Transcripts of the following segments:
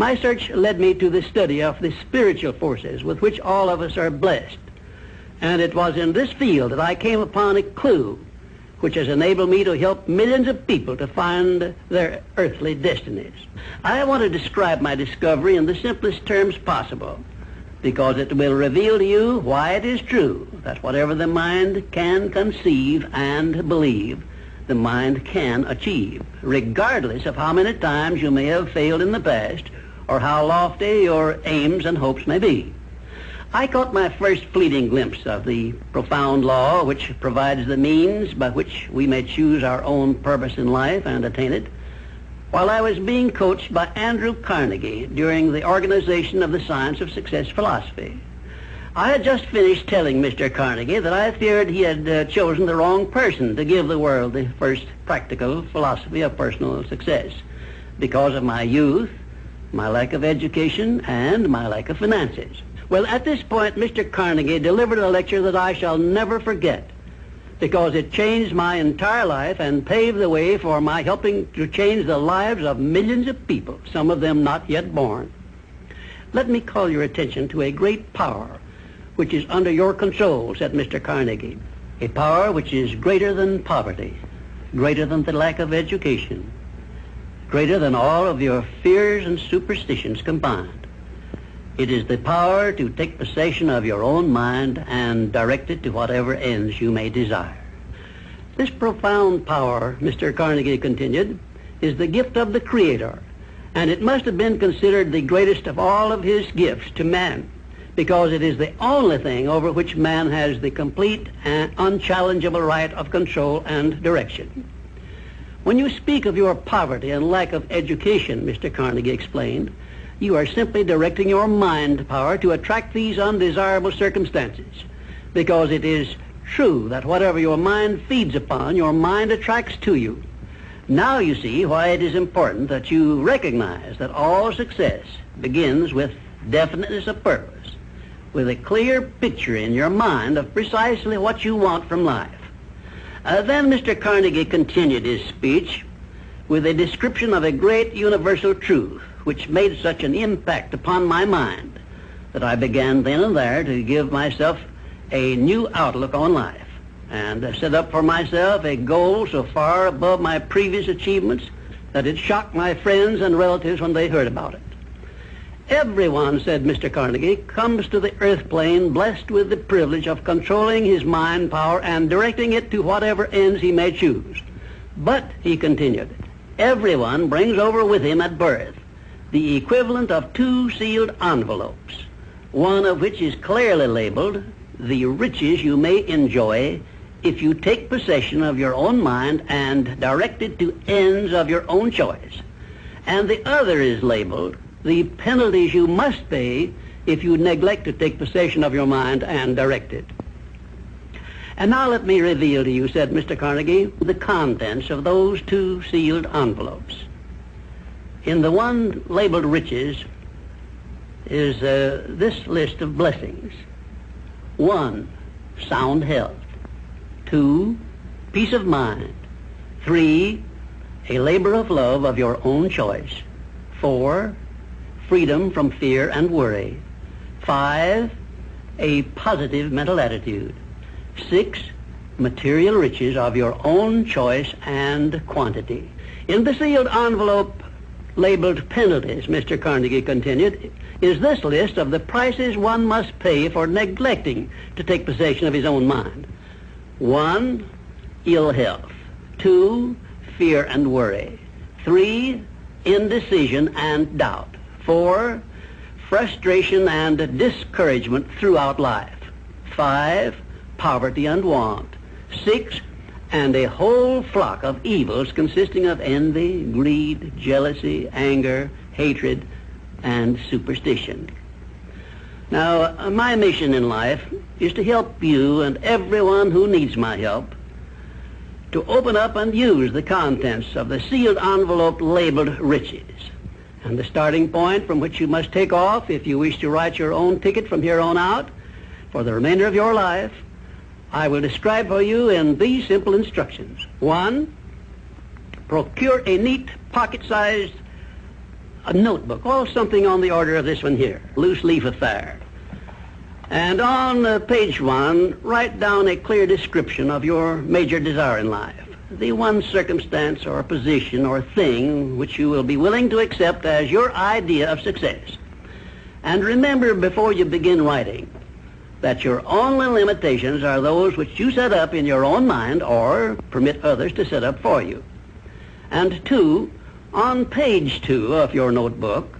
My search led me to the study of the spiritual forces with which all of us are blessed. And it was in this field that I came upon a clue which has enabled me to help millions of people to find their earthly destinies. I want to describe my discovery in the simplest terms possible, because it will reveal to you why it is true that whatever the mind can conceive and believe, the mind can achieve, regardless of how many times you may have failed in the past or how lofty your aims and hopes may be. I caught my first fleeting glimpse of the profound law which provides the means by which we may choose our own purpose in life and attain it, while I was being coached by Andrew Carnegie during the organization of the Science of Success philosophy. I had just finished telling Mr. Carnegie that I feared he had chosen the wrong person to give the world the first practical philosophy of personal success because of my youth, my lack of education, and my lack of finances. Well, at this point, Mr. Carnegie delivered a lecture that I shall never forget, because it changed my entire life and paved the way for my helping to change the lives of millions of people, some of them not yet born. Let me call your attention to a great power which is under your control, said Mr. Carnegie, a power which is greater than poverty, greater than the lack of education, greater than all of your fears and superstitions combined. It is the power to take possession of your own mind and direct it to whatever ends you may desire. This profound power, Mr. Carnegie continued, is the gift of the Creator, and it must have been considered the greatest of all of his gifts to man, because it is the only thing over which man has the complete and unchallengeable right of control and direction. When you speak of your poverty and lack of education, Mr. Carnegie explained, you are simply directing your mind power to attract these undesirable circumstances, because it is true that whatever your mind feeds upon, your mind attracts to you. Now you see why it is important that you recognize that all success begins with definiteness of purpose, with a clear picture in your mind of precisely what you want from life. Then Mr. Carnegie continued his speech with a description of a great universal truth which made such an impact upon my mind that I began then and there to give myself a new outlook on life and set up for myself a goal so far above my previous achievements that it shocked my friends and relatives when they heard about it. Everyone, said Mr. Carnegie, comes to the earth plane blessed with the privilege of controlling his mind power and directing it to whatever ends he may choose. But, he continued, everyone brings over with him at birth the equivalent of 2 sealed envelopes, one of which is clearly labeled, the riches you may enjoy if you take possession of your own mind and direct it to ends of your own choice. And the other is labeled, the penalties you must pay if you neglect to take possession of your mind and direct it. And now let me reveal to you, said Mr. Carnegie, the contents of those 2 sealed envelopes. In the one labeled riches is this list of blessings. 1, sound health. 2, peace of mind. 3, a labor of love of your own choice. 4, freedom from fear and worry. 5, a positive mental attitude. 6, material riches of your own choice and quantity. In the sealed envelope labeled penalties, Mr. Carnegie continued, is this list of the prices one must pay for neglecting to take possession of his own mind. 1, ill health. 2, fear and worry. 3, indecision and doubt. 4, frustration and discouragement throughout life. 5, poverty and want. 6, and a whole flock of evils consisting of envy, greed, jealousy, anger, hatred, and superstition. Now, my mission in life is to help you and everyone who needs my help to open up and use the contents of the sealed envelope labeled riches. And the starting point from which you must take off if you wish to write your own ticket from here on out for the remainder of your life, I will describe for you in these simple instructions. 1, procure a neat pocket-sized a notebook, or something on the order of this one here, loose leaf affair. And on page 1, write down a clear description of your major desire in life, the one circumstance or position or thing which you will be willing to accept as your idea of success. And remember before you begin writing that your only limitations are those which you set up in your own mind or permit others to set up for you. And 2, on page 2 of your notebook,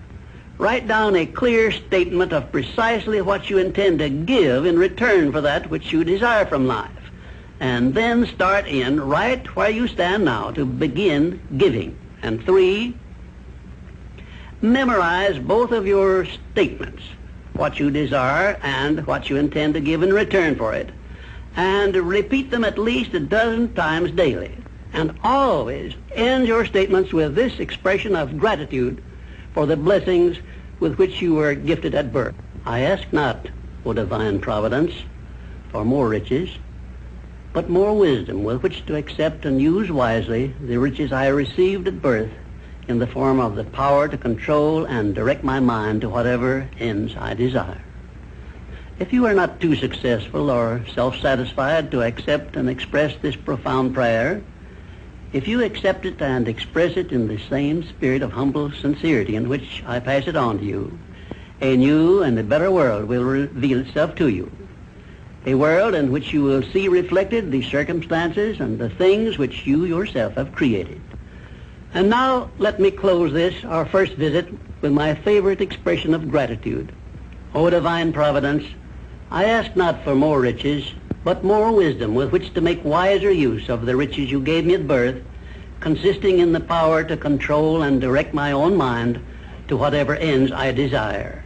write down a clear statement of precisely what you intend to give in return for that which you desire from life. And then start in right where you stand now to begin giving. And 3, memorize both of your statements, what you desire and what you intend to give in return for it. And repeat them at least a dozen times daily. And always end your statements with this expression of gratitude for the blessings with which you were gifted at birth. I ask not, O divine providence, for more riches, but more wisdom with which to accept and use wisely the riches I received at birth in the form of the power to control and direct my mind to whatever ends I desire. If you are not too successful or self-satisfied to accept and express this profound prayer, if you accept it and express it in the same spirit of humble sincerity in which I pass it on to you, a new and a better world will reveal itself to you. A world in which you will see reflected the circumstances and the things which you yourself have created. And now let me close this, our first visit, with my favorite expression of gratitude. O divine providence, I ask not for more riches, but more wisdom with which to make wiser use of the riches you gave me at birth, consisting in the power to control and direct my own mind to whatever ends I desire.